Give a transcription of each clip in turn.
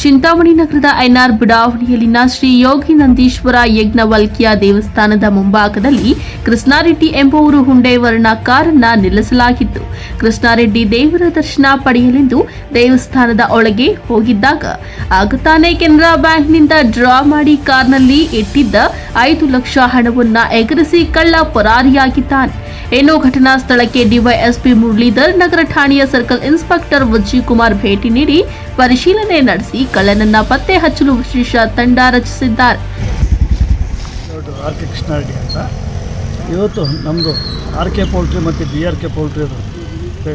ಚಿಂತಾಮಣಿ ನಗರದ ಐನಾರ್ ಬಡಾವಣೆಯಲ್ಲಿನ ಶ್ರೀ ಯೋಗಿ ನಂದೀಶ್ವರ ಯಜ್ಞವಲ್ಕ್ಯ ದೇವಸ್ಥಾನದ ಮುಂಭಾಗದಲ್ಲಿ ಕೃಷ್ಣಾರೆಡ್ಡಿ ಎಂಬುವರು ಹುಂಡೆ ವರ್ಣ ಕಾರನ್ನ ನಿಲ್ಲಿಸಲಾಗಿತ್ತು. ಕೃಷ್ಣಾರೆಡ್ಡಿ ದೇವರ ದರ್ಶನ ಪಡೆಯಲೆಂದು ದೇವಸ್ಥಾನದ ಒಳಗೆ ಹೋಗಿದ್ದಾಗ ಆಗ ತಾನೇ ಕೆನರಾ ಬ್ಯಾಂಕ್ನಿಂದ ಡ್ರಾ ಮಾಡಿ ಕಾರ್ನಲ್ಲಿ ಇಟ್ಟಿದ್ದ 5 ಲಕ್ಷ ಹಣವನ್ನ ಎಗರಿಸಿ ಕಳ್ಳ ಪರಾರಿಯಾಗಿದ್ದಾನೆ. ಇನ್ನು ಘಟನಾ ಸ್ಥಳಕ್ಕೆ ಡಿವೈಎಸ್ಪಿ ಮುರಳೀಧರ್, ನಗರ ಠಾಣೆಯ ಸರ್ಕಲ್ ಇನ್ಸ್ಪೆಕ್ಟರ್ ವಿಜಯಕುಮಾರ್ ಭೇಟಿ ನೀಡಿ ಪರಿಶೀಲನೆ ನಡೆಸಿ ಕಳ್ಳನನ್ನ ಪತ್ತೆ ಹಚ್ಚಲು ವಿಶೇಷ ತಂಡ ರಚಿಸಿದ್ದಾರೆ. ಆರ್ ಕೆ ಕೃಷ್ಣಾರೆಡ್ಡಿ ಅಂತ ಇವತ್ತು ನಮ್ಮದು RK ಪೋಲ್ಟ್ರಿ ಮತ್ತು BRK ಪೋಲ್ಟ್ರಿ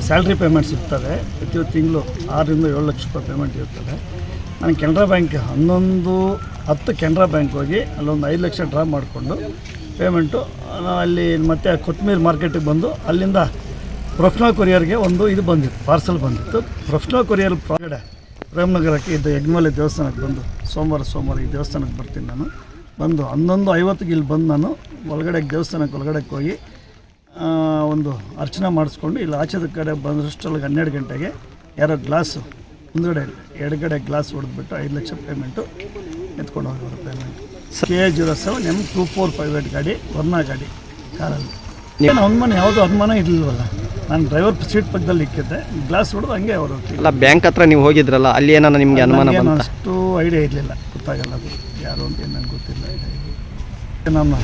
ಸ್ಯಾಲ್ರಿ ಪೇಮೆಂಟ್ ಸಿಗ್ತದೆ. ಪ್ರತಿ ತಿಂಗಳು 6 ರಿಂದ 7 ಲಕ್ಷ ರೂಪಾಯಿ ಪೇಮೆಂಟ್ ಇರ್ತದೆ. ನಾನು ಕೆನರಾ ಬ್ಯಾಂಕ್ 11/10 ಕೆನರಾ ಬ್ಯಾಂಕ್ ಹೋಗಿ ಅಲ್ಲೊಂದು 5 ಲಕ್ಷ ಡ್ರಾ ಮಾಡಿಕೊಂಡು ಪೇಮೆಂಟು ಅಲ್ಲಿ ಮತ್ತು ಕೊತ್ತಂಬರಿ ಮಾರ್ಕೆಟಿಗೆ ಬಂದು ಅಲ್ಲಿಂದ ಪ್ರೊಫೆಷನಲ್ ಕೊರಿಯರ್ಗೆ ಒಂದು ಇದು ಬಂದಿತ್ತು, ಪಾರ್ಸಲ್ ಬಂದಿತ್ತು. ಪ್ರೊಫೆಷನಲ್ ಕೊರಿಯರ್ ಹೊರಗಡೆ ಪ್ರೇಮನಗರಕ್ಕೆ ಇದ್ದ ಯಜ್ಞವಲ್ಕ್ಯ ದೇವಸ್ಥಾನಕ್ಕೆ ಬಂದು ಸೋಮವಾರ ಈ ದೇವಸ್ಥಾನಕ್ಕೆ ಬರ್ತೀನಿ. ನಾನು ಬಂದು 11:50ಗೆ ಇಲ್ಲಿ ಬಂದು ನಾನು ದೇವಸ್ಥಾನಕ್ಕೆ ಒಳಗಡೆಗೆ ಹೋಗಿ ಒಂದು ಅರ್ಚನೆ ಮಾಡಿಸ್ಕೊಂಡು ಇಲ್ಲಿ ಆಚೆದ ಕಡೆ ಬಂದಷ್ಟೊಳಗೆ 12 ಗಂಟೆಗೆ ಯಾರೋ ಗ್ಲಾಸು ಮುಂದುಗಡೆ ಎಡಗಡೆ ಗ್ಲಾಸ್ ಹೊಡೆದ್ಬಿಟ್ಟು 5 ಲಕ್ಷ ಪೇಮೆಂಟು ಎತ್ಕೊಂಡು ಹೋಗೋರು. ಪೇಮೆಂಟ್ KA07 M2458 ಗಾಡಿ, ವರ್ಣ ಗಾಡಿ ಕಾರಲ್ಲಿ. ಏನು ಅನುಮಾನ, ಯಾವುದೋ ಅನುಮಾನ ಇರಲಿಲ್ವಲ್ಲ. ನಾನು ಡ್ರೈವರ್ ಸೀಟ್ ಪಕ್ಕದಲ್ಲಿ ಇಕ್ಕಿದ್ದೆ, ಗ್ಲಾಸ್ ಹೊಡೆದು ಹಂಗೆ ಅವರು. ಅಲ್ಲ, ಬ್ಯಾಂಕ್ ಹತ್ರ ನೀವು ಹೋಗಿದ್ರಲ್ಲ, ಅಲ್ಲಿ ಏನೋ ನಿಮಗೆ ಅನುಮಾನ ಬಂತ? ಅಷ್ಟು ಐಡಿಯಾ ಇರಲಿಲ್ಲ, ಗೊತ್ತಾಗಲ್ಲ ಅದು ಯಾರು ಅಂತ ಏನು ನನಗೆ ಗೊತ್ತಿಲ್ಲ. ನಮ್ಮ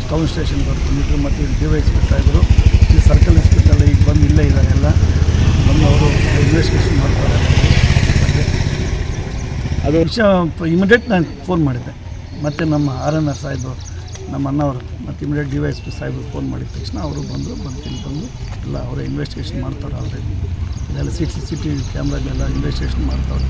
ಟೌನ್ ಸ್ಟೇಷನ್ ಬರ್ತಿದ್ರು ಮತ್ತು DYSP ಇದ್ದರು, ಈ ಸರ್ಕಲ್ ಇನ್ಸ್ಪೆಕ್ಟರ್ ಈಗ ಬಂದು ಇಲ್ಲೇ ಇದ್ದಾರೆ. ಎಲ್ಲ ಬಂದು ಅವರು ಇನ್ವೆಸ್ಟಿಗೇಷನ್ ಮಾಡ್ತಾರೆ. ಅದು ವಿಷಯ ಇಮಿಡಿಯೇಟ್ ನಾನು ಫೋನ್ ಮಾಡಿದ್ದೆ. ಮತ್ತು ನಮ್ಮ RNR ಸಾಹೇಬರು, ನಮ್ಮ ಅಣ್ಣವರು ಮತ್ತು ಇಮಿಡಿಯೇಟ್ DYSP ಸಾಹೇಬರು ಫೋನ್ ಮಾಡಿದ ತಕ್ಷಣ ಅವರು ಬಂದು ಎಲ್ಲ ಅವರೇ ಇನ್ವೆಸ್ಟಿಗೇಷನ್ ಮಾಡ್ತಾರೆ. ಆಲ್ರೆಡಿ ಇದೆಲ್ಲ CCTV ಕ್ಯಾಮ್ರಾಗೆಲ್ಲ ಇನ್ವೆಸ್ಟಿಗೇಷನ್ ಮಾಡ್ತಾರೆ.